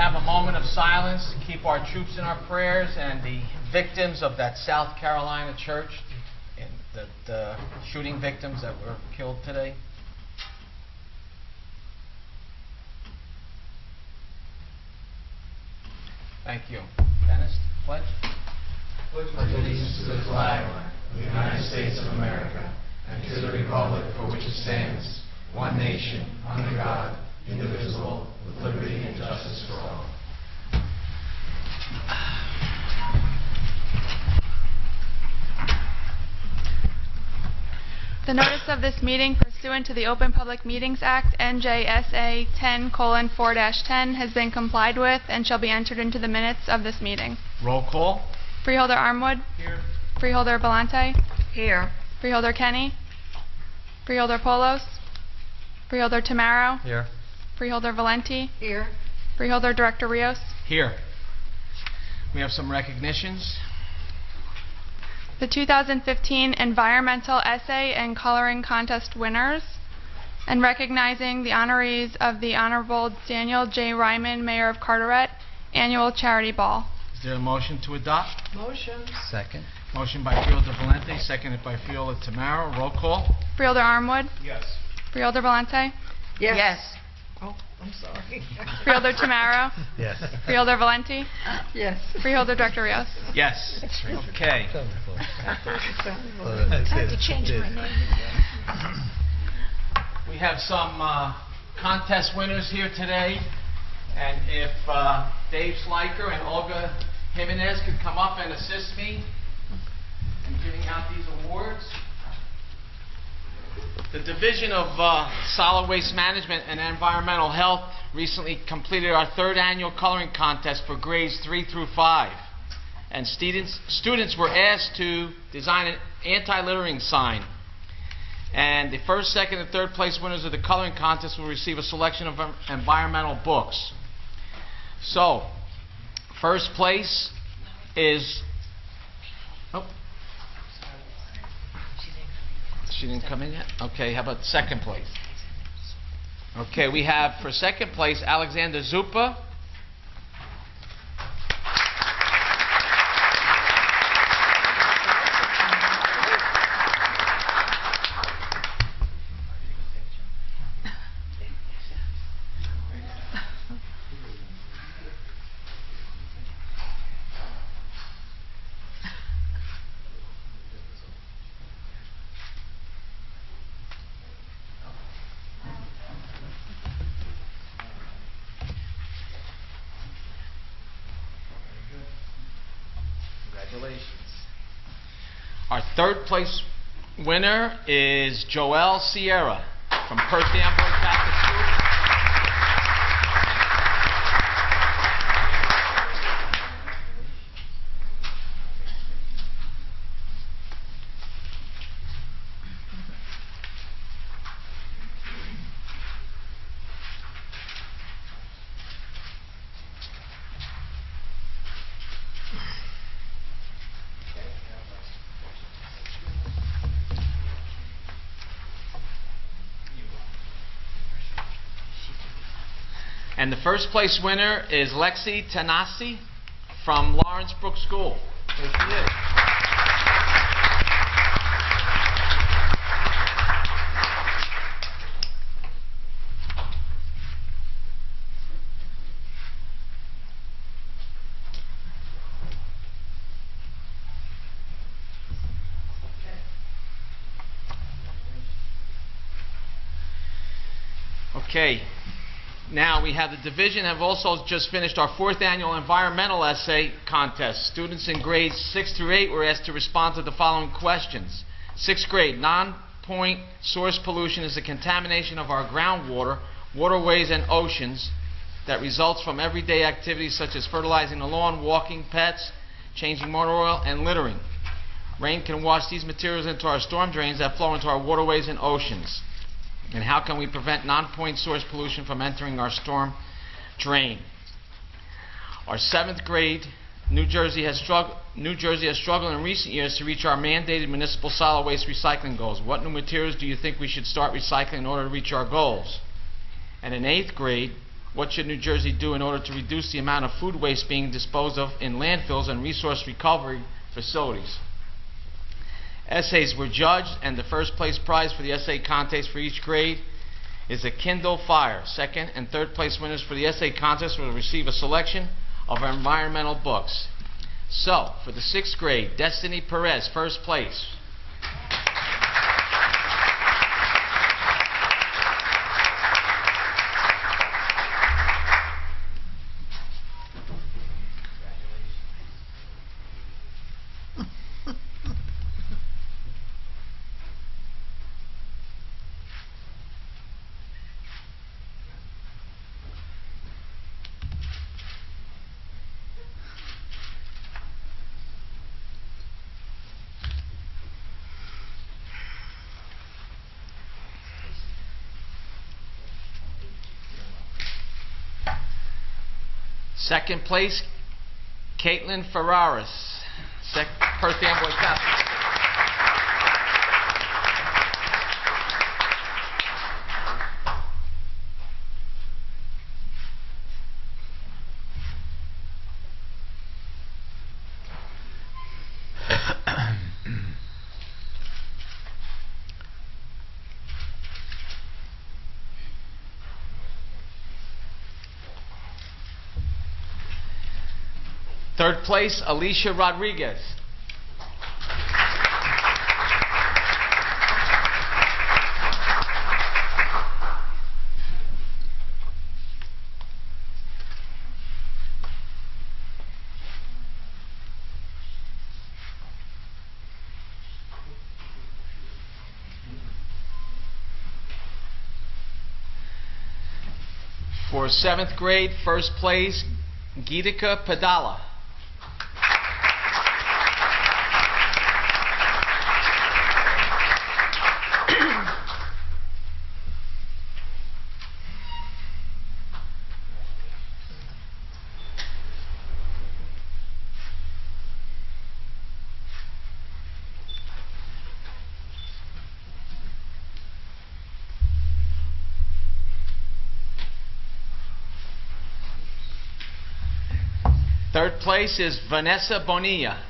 have a moment of silence to keep our troops in our prayers and the victims of that South Carolina church, and the shooting victims that were killed today. Thank you. Dennis, pledge. Pledge allegiance to the flag of the United States of America and to the republic for which it stands, one nation, under God, indivisible, with liberty and justice for all. The notice of this meeting pursuant to the Open Public Meetings Act, NJSA 10:4-10, has been complied with and shall be entered into the minutes of this meeting. Roll call. Freeholder Armwood. Here. Freeholder Belante. Here. Freeholder Kenny. Freeholder Polos. Freeholder Tamaro. Here. Freeholder Valenti. Here. Freeholder Director Rios. Here. We have some recognitions. The 2015 Environmental Essay and Coloring Contest winners, and recognizing the honorees of the Honorable Daniel J. Ryman, Mayor of Carteret, Annual Charity Ball. Is there a motion to adopt? Motion. Second. Motion by Freeholder Valente, seconded by Freeholder Tamaro. Roll call. Freeholder Armwood. Yes. Freeholder Valente. Yes. Oh, I'm sorry. Freeholder Tamaro. Yes. Freeholder Valenti. Yes. Freeholder Director Rios. Yes. Okay. I have to change my name again. We have some contest winners here today, and if Dave Sliker and Olga Jimenez could come up and assist me in giving out these awards. The Division of Solid Waste Management and Environmental Health recently completed our third annual coloring contest for grades 3 through 5. And students were asked to design an anti-littering sign. And the first, second, and third place winners of the coloring contest will receive a selection of environmental books. So, first place is... Oh. She didn't come in yet? Okay, how about second place? Okay, we have for second place Alexander Zupa. Congratulations. Our third place winner is Joelle Sierra from Perth Amboy Catholic School. And the first place winner is Lexi Tanasi from Lawrence Brook School. There she is. Okay. Now we have the division have also just finished our fourth annual environmental essay contest. Students in grades 6 through 8 were asked to respond to the following questions. 6th grade, non-point source pollution is the contamination of our groundwater, waterways, and oceans that results from everyday activities such as fertilizing the lawn, walking pets, changing motor oil, and littering. Rain can wash these materials into our storm drains that flow into our waterways and oceans. And how can we prevent non-point source pollution from entering our storm drain? Our 7th grade, New Jersey has struggled in recent years to reach our mandated municipal solid waste recycling goals. What new materials do you think we should start recycling in order to reach our goals? And in 8th grade, What should New Jersey do in order to reduce the amount of food waste being disposed of in landfills and resource recovery facilities? Essays were judged, and the first place prize for the essay contest for each grade is a Kindle Fire. Second and third place winners for the essay contest will receive a selection of our environmental books. So, for the 6th grade, Destiny Perez, first place. Second place, Caitlin Ferraris, Perth Amboy Catholic. Third place, Alicia Rodriguez. For 7th grade, first place, Gitika Padala. Third place is Vanessa Bonilla.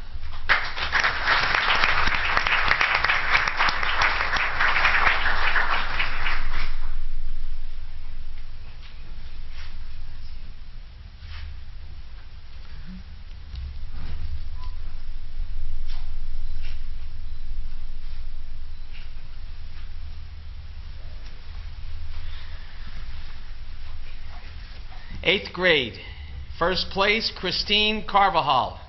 Eighth grade. First place, Christine Carvajal.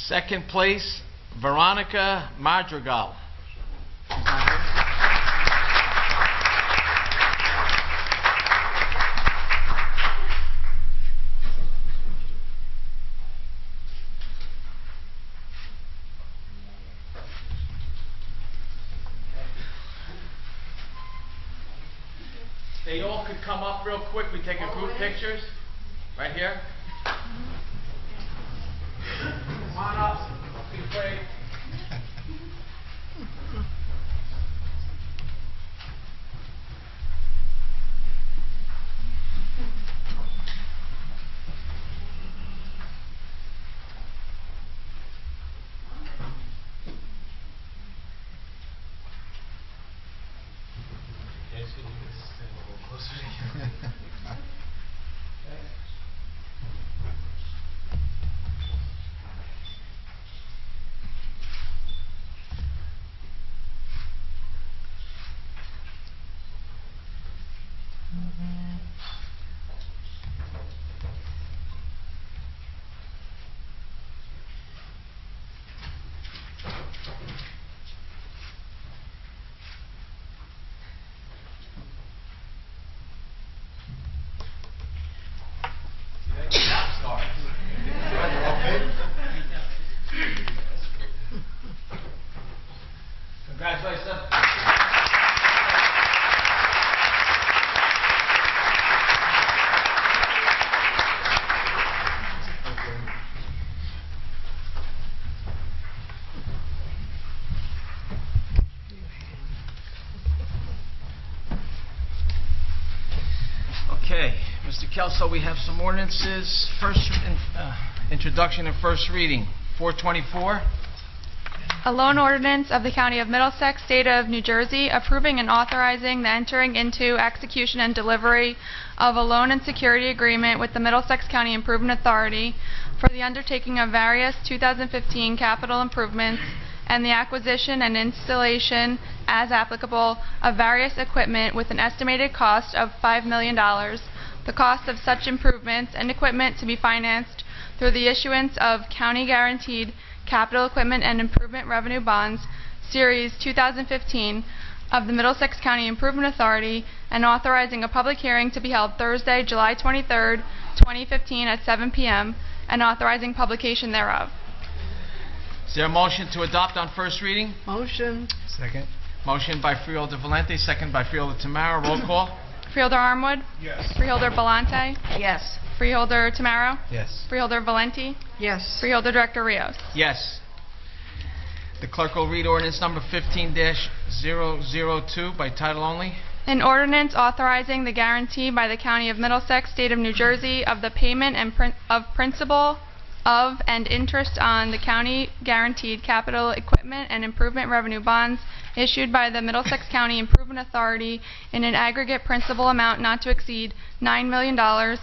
Second place, Veronica Madrigal. They all could come up real quick. We take a group pictures right here. Come on up. Don't be afraid. Kelso, we have some ordinances. Introduction and first reading. 424. A loan ordinance of the County of Middlesex, State of New Jersey, approving and authorizing the entering into, execution, and delivery of a loan and security agreement with the Middlesex County Improvement Authority for the undertaking of various 2015 capital improvements and the acquisition and installation, as applicable, of various equipment with an estimated cost of $5 million. The cost of such improvements and equipment to be financed through the issuance of county-guaranteed capital equipment and improvement revenue bonds, Series 2015, of the Middlesex County Improvement Authority, and authorizing a public hearing to be held Thursday, July 23, 2015, at 7 p.m., and authorizing publication thereof. Is there a motion to adopt on first reading? Motion. Second. Motion by Freeholder Valente, second by Freeholder Tamara. Roll call. Freeholder Armwood? Yes. Freeholder Belmonte? Yes. Freeholder Tamaro? Yes. Freeholder Valenti? Yes. Freeholder Director Rios? Yes. The clerk will read ordinance number 15-002 by title only. An ordinance authorizing the guarantee by the County of Middlesex, State of New Jersey, of the payment and of principal of and interest on the county-guaranteed capital equipment and improvement revenue bonds issued by the Middlesex County Improvement Authority in an aggregate principal amount not to exceed $9 million,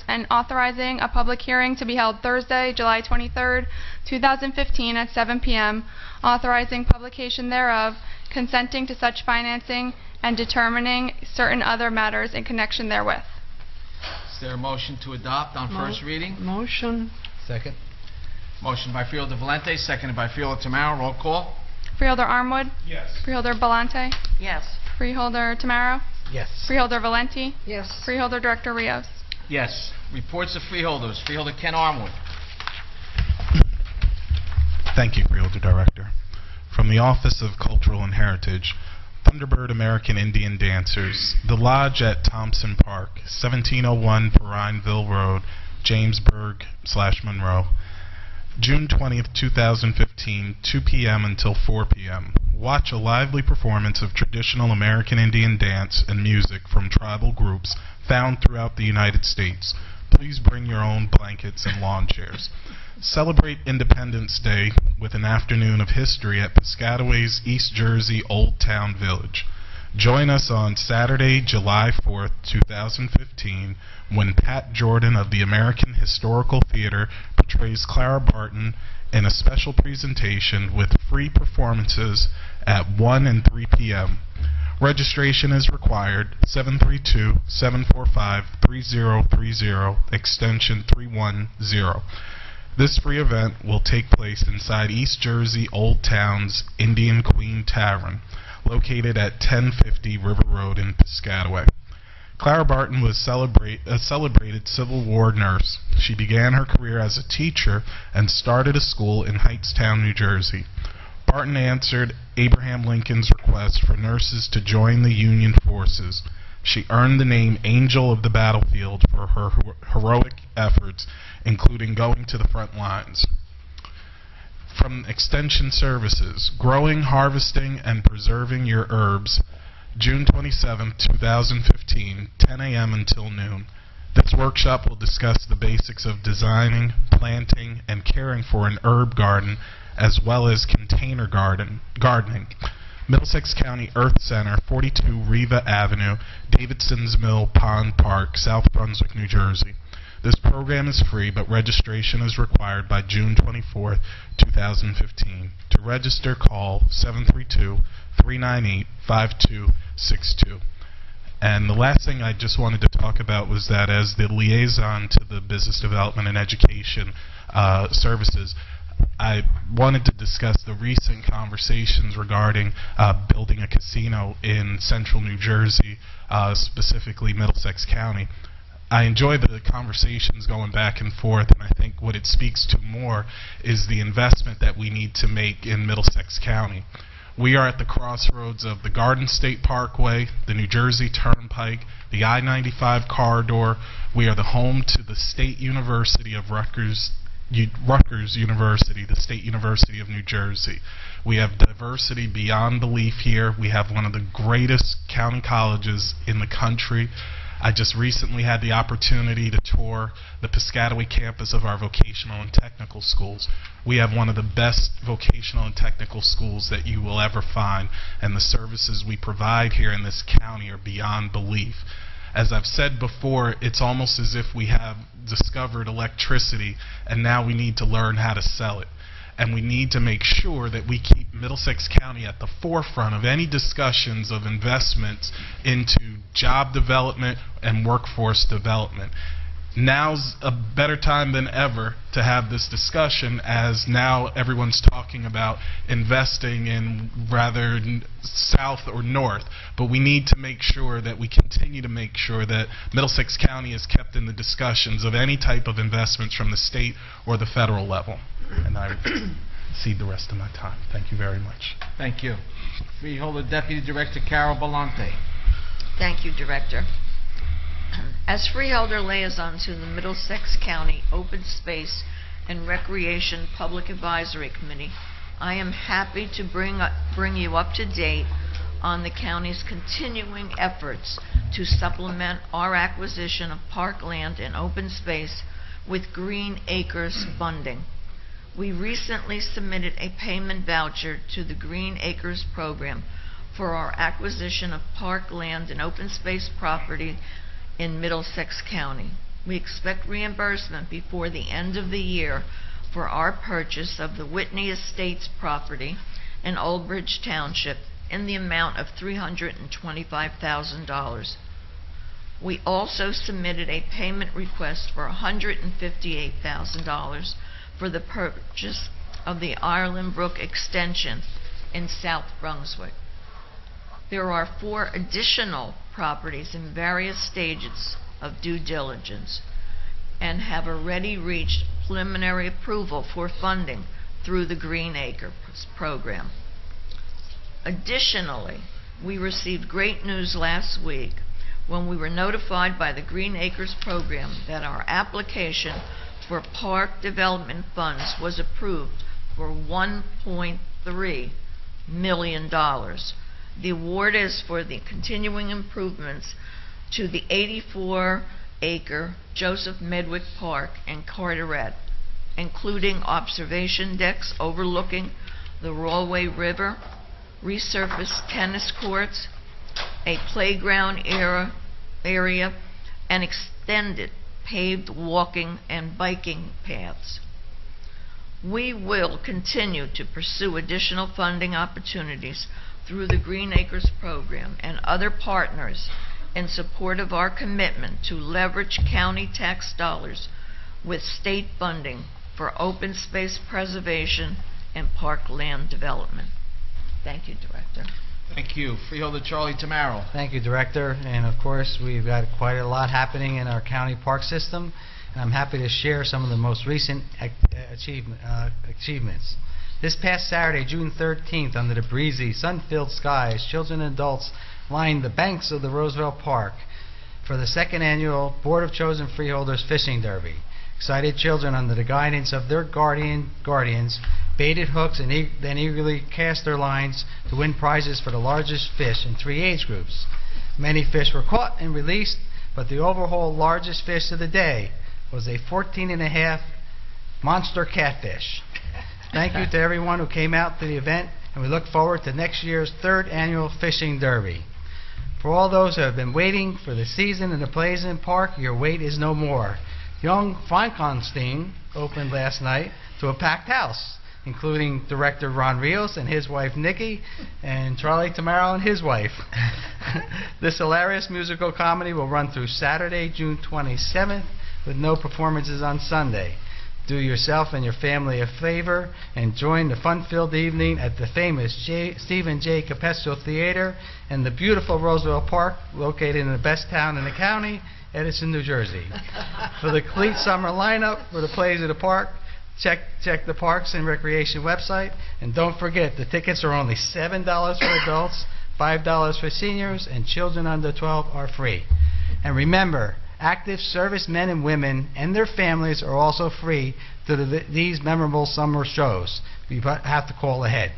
and authorizing a public hearing to be held Thursday, July 23, 2015, at 7 p.m., authorizing publication thereof, consenting to such financing, and determining certain other matters in connection therewith. Is there a motion to adopt on first reading? Motion. Second. Motion by Freeholder Valente, seconded by Freeholder Tamaro. Roll call. Freeholder Armwood? Yes. Freeholder Belmonte? Yes. Freeholder Tamaro? Yes. Freeholder Valenti? Yes. Freeholder Director Rios? Yes. Reports of freeholders. Freeholder Ken Armwood. Thank you, Freeholder Director. From the Office of Cultural and Heritage, Thunderbird American Indian Dancers, the Lodge at Thompson Park, 1701 Perineville Road, Jamesburg/Monroe. June 20th, 2015, 2 p.m. until 4 p.m. Watch a lively performance of traditional American Indian dance and music from tribal groups found throughout the United States. Please bring your own blankets and lawn chairs. Celebrate Independence Day with an afternoon of history at Piscataway's East Jersey Old Town Village. Join us on Saturday, July 4th, 2015, when Pat Jordan of the American Historical Theater portrays Clara Barton in a special presentation with free performances at 1 and 3 p.m. Registration is required, 732-745-3030, extension 310. This free event will take place inside East Jersey Old Town's Indian Queen Tavern, located at 1050 River Road in Piscataway. Clara Barton was a celebrated Civil War nurse. She began her career as a teacher and started a school in Hightstown, New Jersey. Barton answered Abraham Lincoln's request for nurses to join the Union forces. She earned the name Angel of the Battlefield for her heroic efforts, including going to the front lines. From Extension Services, Growing, Harvesting, and Preserving Your Herbs, June 27, 2015, 10 a.m. until noon. This workshop will discuss the basics of designing, planting, and caring for an herb garden, as well as container gardening. Middlesex County Earth Center, 42 Riva Avenue, Davidson's Mill Pond Park, South Brunswick, New Jersey. This program is free, but registration is required by June 24, 2015. To register, call 732-398-5262. And the last thing I just wanted to talk about was that as the liaison to the Business Development and Education Services, I wanted to discuss the recent conversations regarding building a casino in central New Jersey, specifically Middlesex County. I enjoy the conversations going back and forth, and I think what it speaks to more is the investment that we need to make in Middlesex County. We are at the crossroads of the Garden State Parkway, the New Jersey Turnpike, the I-95 corridor. We are the home to the State University of Rutgers University, the State University of New Jersey. We have diversity beyond belief here. We have one of the greatest county colleges in the country. I just recently had the opportunity to tour the Piscataway campus of our vocational and technical schools. We have one of the best vocational and technical schools that you will ever find, and the services we provide here in this county are beyond belief. As I've said before, it's almost as if we have discovered electricity and now we need to learn how to sell it. And we need to make sure that we keep Middlesex County at the forefront of any discussions of investments into job development and workforce development. Now's a better time than ever to have this discussion, as now everyone's talking about investing in rather south or north. But we need to make sure that we continue to make sure that Middlesex County is kept in the discussions of any type of investments from the state or the federal level. And I cede the rest of my time. Thank you very much. Thank you. Freeholder Deputy Director Carol Belmonte. Thank you, Director. As Freeholder Liaison to the Middlesex County Open Space and Recreation Public Advisory Committee, I am happy to bring you up to date on the county's continuing efforts to supplement our acquisition of parkland and open space with Green Acres funding. We recently submitted a payment voucher to the Green Acres program for our acquisition of parkland and open space property in Middlesex County. We expect reimbursement before the end of the year for our purchase of the Whitney Estates property in Old Bridge Township in the amount of $325,000. We also submitted a payment request for $158,000 for the purchase of the Ireland Brook Extension in South Brunswick. There are 4 additional properties in various stages of due diligence and have already reached preliminary approval for funding through the Green Acres program. Additionally, we received great news last week when we were notified by the Green Acres program that our application for park development funds was approved for $1.3 million. The award is for the continuing improvements to the 84-acre Joseph Medwick Park in Carteret, including observation decks overlooking the Rollway River, resurfaced tennis courts, a playground area, and extended paved walking and biking paths. We will continue to pursue additional funding opportunities through the Green Acres program and other partners in support of our commitment to leverage county tax dollars with state funding for open space preservation and parkland development. Thank you, Director. Thank you. Freeholder Charlie Tamaro. Thank you, Director. And of course, we've got quite a lot happening in our county park system, and I'm happy to share some of the most recent achievements. This past Saturday, June 13th, under the breezy, sun-filled skies, children and adults lined the banks of the Roosevelt Park for the 2nd annual Board of Chosen Freeholders Fishing Derby. Excited children, under the guidance of their guardians, baited hooks and then eagerly cast their lines to win prizes for the largest fish in 3 age groups. Many fish were caught and released, but the overall largest fish of the day was a 14.5 monster catfish. Thank you to everyone who came out to the event, and we look forward to next year's 3rd annual Fishing Derby. For all those who have been waiting for the season in the Pleasant Park, your wait is no more. Young Frankenstein opened last night to a packed house, including Director Ron Rios and his wife Nikki, and Charlie Tamaro and his wife. This hilarious musical comedy will run through Saturday, June 27th, with no performances on Sunday. Do yourself and your family a favor and join the fun-filled evening at the famous Stephen J. Capesco Theater in the beautiful Roosevelt Park, located in the best town in the county, Edison, New Jersey. For the complete summer lineup for the plays of the park, check the Parks and Recreation website, and don't forget the tickets are only $7 for adults, $5 for seniors, and children under 12 are free. And remember, active servicemen and women and their families are also free to these memorable summer shows. You have to call ahead.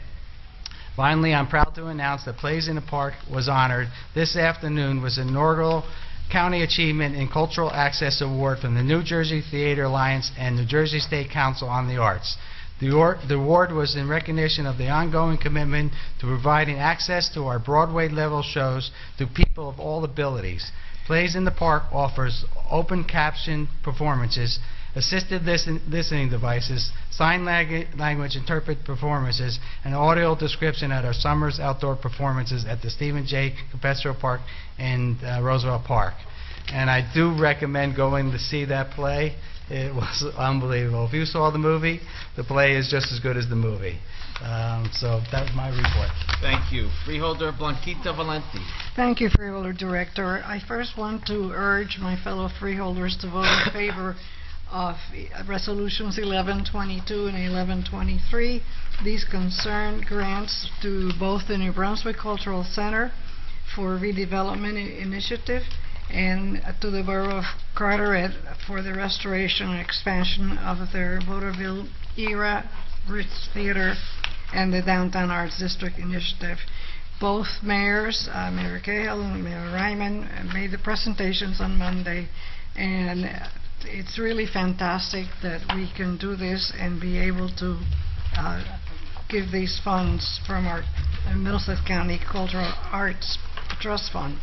Finally, I'm proud to announce that Plays in the Park was honored this afternoon with inaugural County Achievement in Cultural Access Award from the New Jersey Theater Alliance and New Jersey State Council on the Arts. The award was in recognition of the ongoing commitment to providing access to our Broadway-level shows to people of all abilities. Plays in the Park offers open caption performances, assisted listening devices, sign language interpret performances, and audio description at our summer's outdoor performances at the Stephen J. Capestrello Park and Roosevelt Park. And I do recommend going to see that play. It was unbelievable. If you saw the movie, the play is just as good as the movie. So that was my report. Thank you. Freeholder Blanquita Valenti. Thank you, Freeholder Director. I first want to urge my fellow freeholders to vote in favor of Resolutions 1122 and 1123. These concern grants to both the New Brunswick Cultural Center for redevelopment initiative and to the Borough of Carteret for the restoration and expansion of their vaudeville era Ritz Theater and the Downtown Arts District initiative. Both mayors, Mayor Cahill and Mayor Ryman, made the presentations on Monday, and it's really fantastic that we can do this and be able to give these funds from our Middlesex County Cultural Arts Trust Fund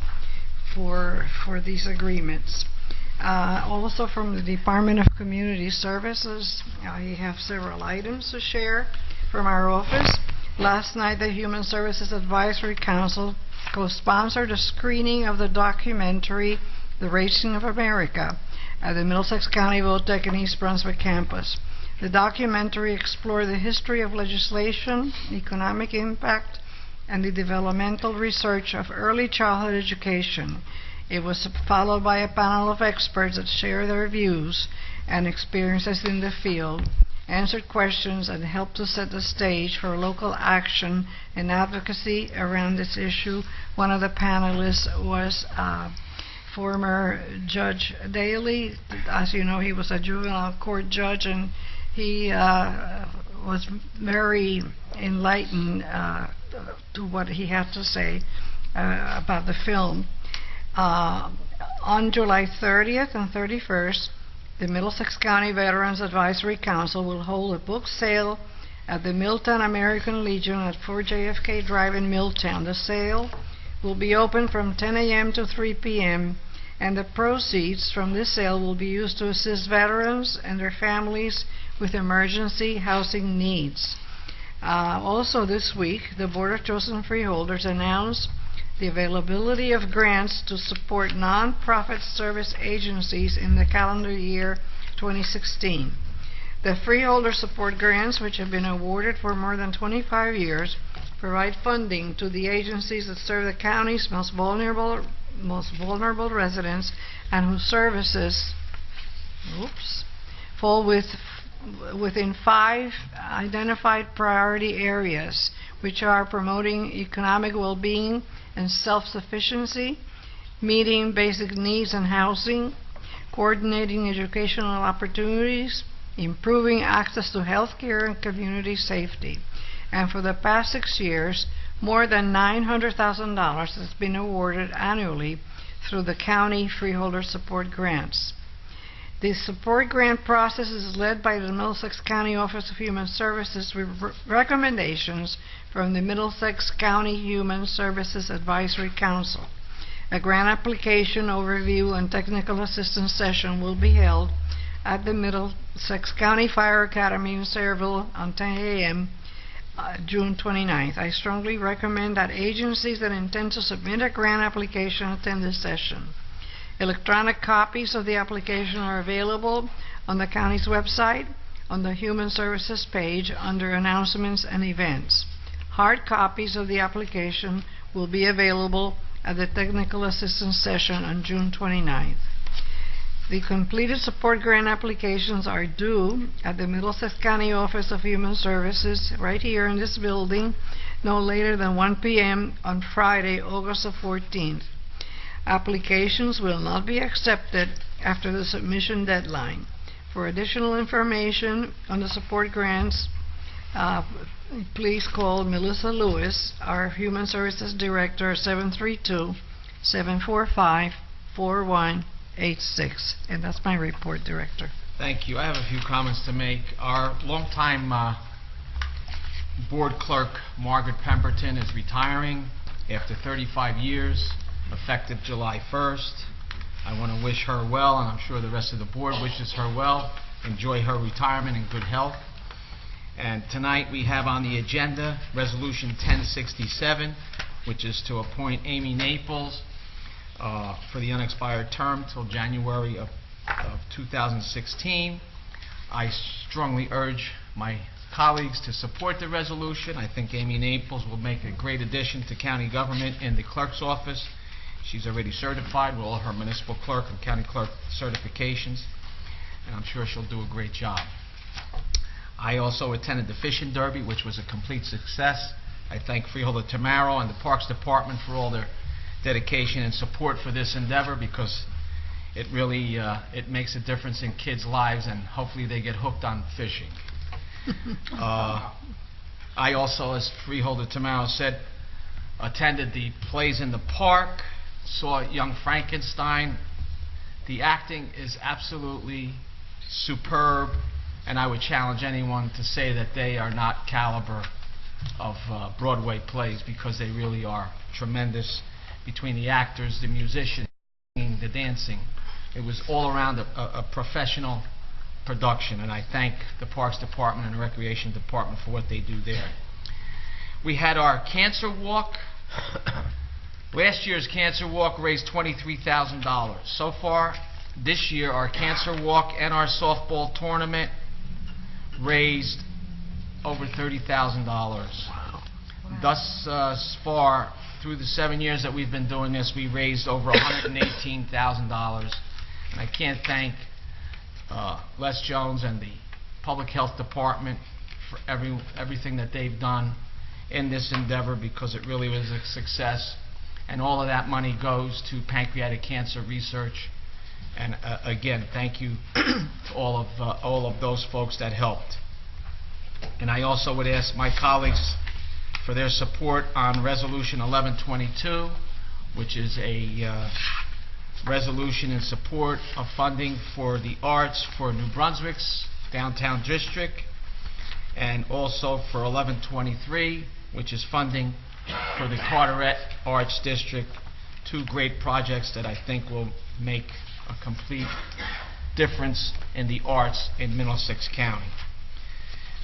for these agreements. Also from the Department of Community Services, I have several items to share from our office. Last night, the Human Services Advisory Council co-sponsored a screening of the documentary The Racing of America at the Middlesex County Votech and East Brunswick campus. The documentary explored the history of legislation, economic impact, and the developmental research of early childhood education. It was followed by a panel of experts that share their views and experiences in the field, answered questions, and helped to set the stage for local action and advocacy around this issue. One of the panelists was former Judge Daly. As you know, he was a juvenile court judge, and he was very enlightened to what he had to say about the film. On July 30th and 31st, the Middlesex County Veterans Advisory Council will hold a book sale at the Milltown American Legion at 4 JFK Drive in Milltown. The sale will be open from 10 a.m. to 3 p.m., and the proceeds from this sale will be used to assist veterans and their families with emergency housing needs. Also this week, the Board of Chosen Freeholders announced the availability of grants to support non-profit service agencies in the calendar year 2016. The freeholder support grants, which have been awarded for more than 25 years, provide funding to the agencies that serve the county's most vulnerable residents and whose services fall within 5 identified priority areas, which are promoting economic well-being and self-sufficiency, meeting basic needs and housing, coordinating educational opportunities, improving access to health care and community safety. And for the past 6 years, more than $900,000 has been awarded annually through the county freeholder support grants. The support grant process is led by the Middlesex County Office of Human Services with recommendations from the Middlesex County Human Services Advisory Council. A grant application overview and technical assistance session will be held at the Middlesex County Fire Academy in Sayreville on 10 a.m. June 29th. I strongly recommend that agencies that intend to submit a grant application attend this session. Electronic copies of the application are available on the county's website on the Human Services page under Announcements and Events. Hard copies of the application will be available at the Technical Assistance session on June 29th. The completed support grant applications are due at the Middlesex County Office of Human Services right here in this building no later than 1 p.m. on Friday, August the 14th. Applications will not be accepted after the submission deadline. For additional information on the support grants, please call Melissa Lewis, our Human Services Director, 732-745-5885. 4186. And that's my report, Director. Thank you. I have a few comments to make. Our longtime board clerk, Margaret Pemberton, is retiring after 35 years, effective July 1st. I want to wish her well, and I'm sure the rest of the board wishes her well. Enjoy her retirement and good health. And tonight we have on the agenda Resolution 1067, which is to appoint Amy Naples for the unexpired term till January of 2016. I strongly urge my colleagues to support the resolution. I think Amy Naples will make a great addition to county government in the clerk's office. She's already certified with all her municipal clerk and county clerk certifications, and I'm sure she'll do a great job. I also attended the Fishing Derby, which was a complete success. I thank Freeholder Tamaro and the Parks Department for all their dedication and support for this endeavor, because it really it makes a difference in kids' lives, and hopefully they get hooked on fishing. I also, as Freeholder Tamaro said, attended the plays in the park, saw Young Frankenstein. The acting is absolutely superb, and I would challenge anyone to say that they are not caliber of Broadway plays, because they really are tremendous, between the actors, the musicians, the dancing. It was all around a professional production, and I thank the Parks Department and the Recreation Department for what they do there. We had our Cancer Walk. Last year's Cancer Walk raised $23,000. So far, this year, our Cancer Walk and our softball tournament raised over $30,000. Wow. Thus far, through the 7 years that we've been doing this, we raised over $118,000. And I can't thank Les Jones and the Public Health Department for everything that they've done in this endeavor, because it really was a success. And all of that money goes to pancreatic cancer research. And again, thank you to all of those folks that helped. And I also would ask my colleagues for their support on Resolution 1122, which is a resolution in support of funding for the arts for New Brunswick's downtown district, and also for 1123, which is funding for the Carteret Arts District, two great projects that I think will make a complete difference in the arts in Middlesex County.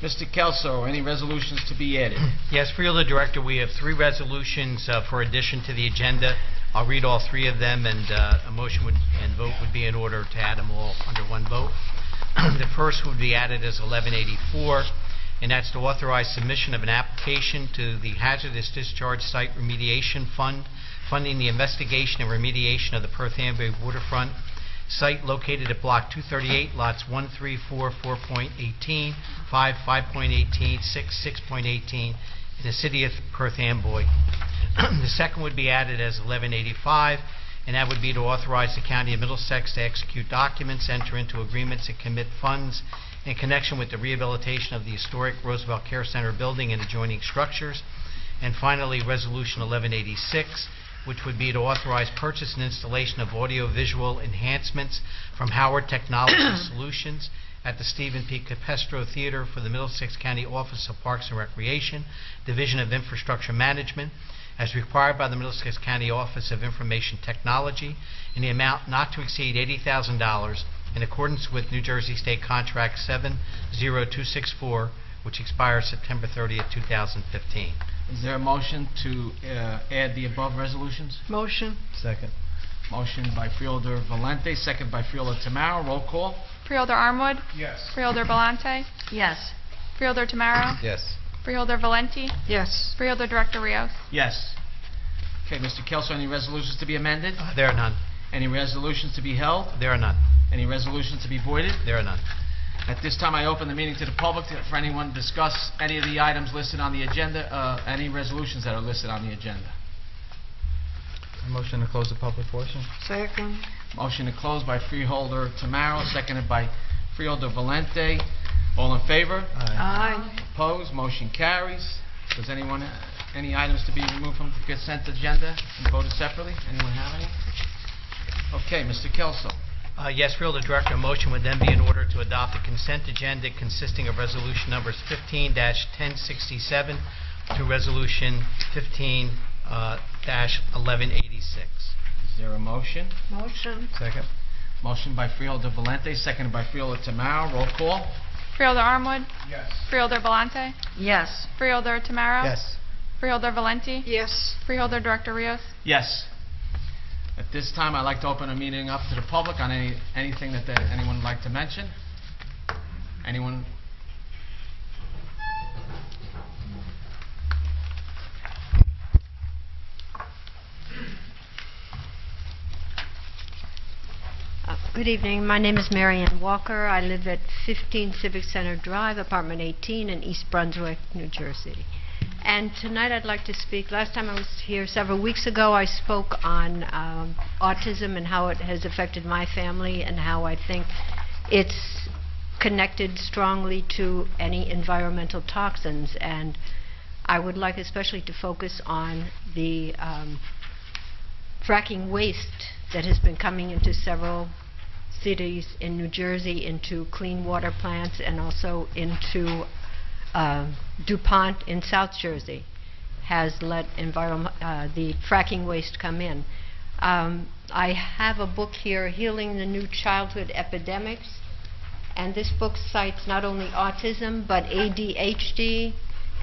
Mr. Kelso, any resolutions to be added? Yes, Freeholder Director, we have 3 resolutions for addition to the agenda. I'll read all 3 of them, and a motion and vote would be in order to add them all under one vote. The first would be added as 1184, and that's to authorize submission of an application to the Hazardous Discharge Site Remediation Fund, funding the investigation and remediation of the Perth Amboy waterfront site located at Block 238, lots 1, 3, 4, 4.18, 5, 5.18, 6, 6.18, in the city of Perth Amboy. The second would be added as 1185, and that would be to authorize the County of Middlesex to execute documents, enter into agreements, and commit funds in connection with the rehabilitation of the historic Roosevelt Care Center building and adjoining structures. And finally, Resolution 1186, which would be to authorize purchase and installation of audio-visual enhancements from Howard Technology Solutions at the Stephen P. Capestro Theater for the Middlesex County Office of Parks and Recreation, Division of Infrastructure Management, as required by the Middlesex County Office of Information Technology, in the amount not to exceed $80,000 in accordance with New Jersey State Contract 70264, which expires September 30th, 2015. Is there a motion to add the above resolutions? Motion. Second. Motion by Freeholder Valente, second by Freeholder Tamaro. Roll call. Freeholder Armwood? Yes. Freeholder Volante? Yes. Freeholder Tamaro? Yes. Freeholder Valenti? Yes. Freeholder Director Rios? Yes. Okay, Mr. Kelso, any resolutions to be amended? There are none. Any resolutions to be held? There are none. Any resolutions to be voided? There are none. At this time, I open the meeting to the public for anyone to discuss any of the items listed on the agenda, any resolutions that are listed on the agenda. Motion to close the public portion. Second. Motion to close by Freeholder Tamaro, seconded by Freeholder Valente. All in favor? Aye. Opposed? Motion carries. Does anyone, any items to be removed from the consent agenda and voted separately? Anyone have any? Okay, Mr. Kelso. Yes, Freeholder Director, a motion would then be in order to adopt the consent agenda consisting of resolution numbers 15-1067 to resolution 15-1186. Is there a motion? Motion. Second. Motion by Freeholder Valente, seconded by Freeholder Tamaro. Roll call. Freeholder Armwood, Yes. Freeholder Volante, Yes. Freeholder Tamaro, Yes. Freeholder Valenti, Yes. Freeholder Director Rios. Yes. At this time, I'd like to open a meeting up to the public on anything that anyone would like to mention. Anyone? Good evening. My name is Mary Ann Walker. I live at 15 Civic Center Drive, apartment 18 in East Brunswick, New Jersey. And tonight I'd like to speak. Last time I was here several weeks ago, I spoke on autism and how it has affected my family and how I think it's connected strongly to any environmental toxins. And I would like especially to focus on the fracking waste that has been coming into several cities in New Jersey, into clean water plants, and also into DuPont in South Jersey has let the fracking waste come in. I have a book here, Healing the New Childhood Epidemics, and this book cites not only autism but ADHD,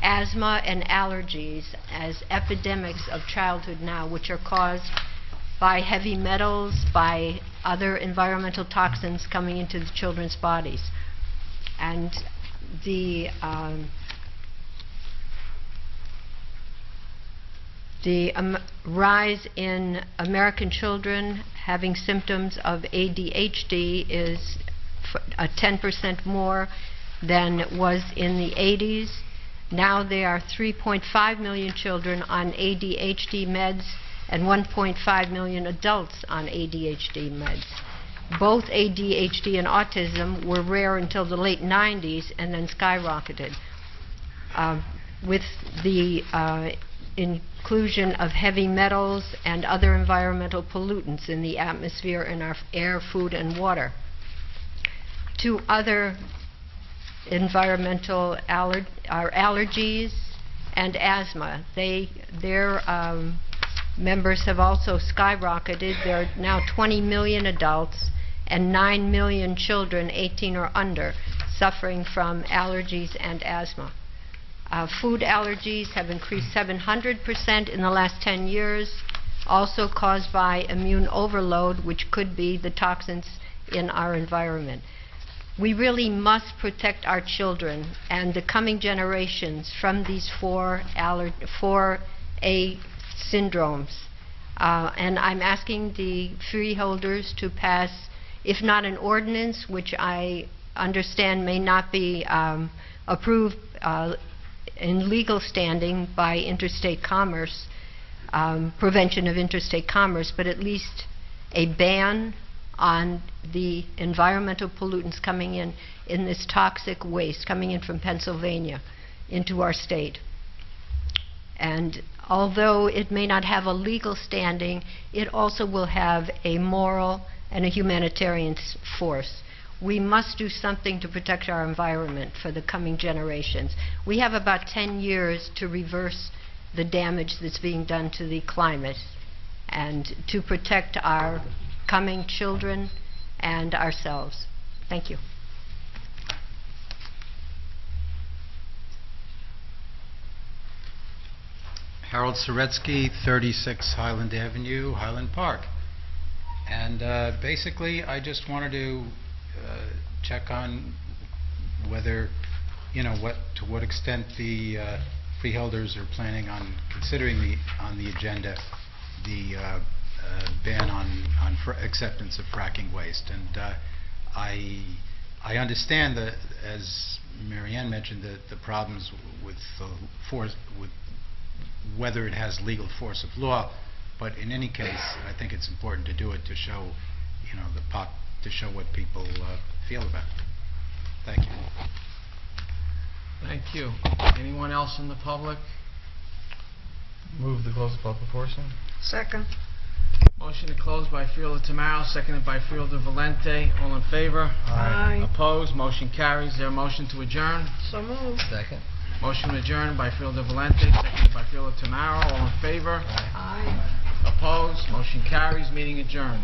asthma, and allergies as epidemics of childhood now, which are caused by heavy metals, by other environmental toxins coming into the children's bodies. And the rise in American children having symptoms of ADHD is 10% more than it was in the 80s. Now there are 3.5 million children on ADHD meds and 1.5 million adults on ADHD meds. Both ADHD and autism were rare until the late 90s and then skyrocketed. With the inclusion of heavy metals and other environmental pollutants in the atmosphere and our air, food, and water. Two other environmental allergies and asthma. Their members have also skyrocketed. There are now 20 million adults and 9 million children 18 or under suffering from allergies and asthma. Food allergies have increased 700% in the last 10 years, also caused by immune overload, which could be the toxins in our environment. We really must protect our children and the coming generations from these 4A syndromes. And I'm asking the freeholders to pass, if not an ordinance, which I understand may not be approved in legal standing by interstate commerce, prevention of interstate commerce, but at least a ban on the environmental pollutants coming in this toxic waste coming in from Pennsylvania into our state. And although it may not have a legal standing, it also will have a moral and a humanitarian force. We must do something to protect our environment for the coming generations. We have about 10 years to reverse the damage that's being done to the climate and to protect our coming children and ourselves. Thank you. Harold Soretsky, 36 Highland Avenue, Highland Park. And basically, I just wanted to check on whether, to what extent the freeholders are planning on considering on the agenda the ban on acceptance of fracking waste. And I understand that, as Marianne mentioned, the problems with whether it has legal force of law, but in any case, I think it's important to do it to show, to show what people feel about it. Thank you. Thank you. Anyone else in the public? Move to close the public portion. Second. Motion to close by Freeholder Tamaro, seconded by Freeholder Valente. All in favor? Aye. Opposed? Motion carries. Is there a motion to adjourn? So moved. Second. Motion to adjourn by Freeholder Valente, seconded by Freeholder Tamaro. All in favor? Aye. Opposed? Motion carries. Meeting adjourned.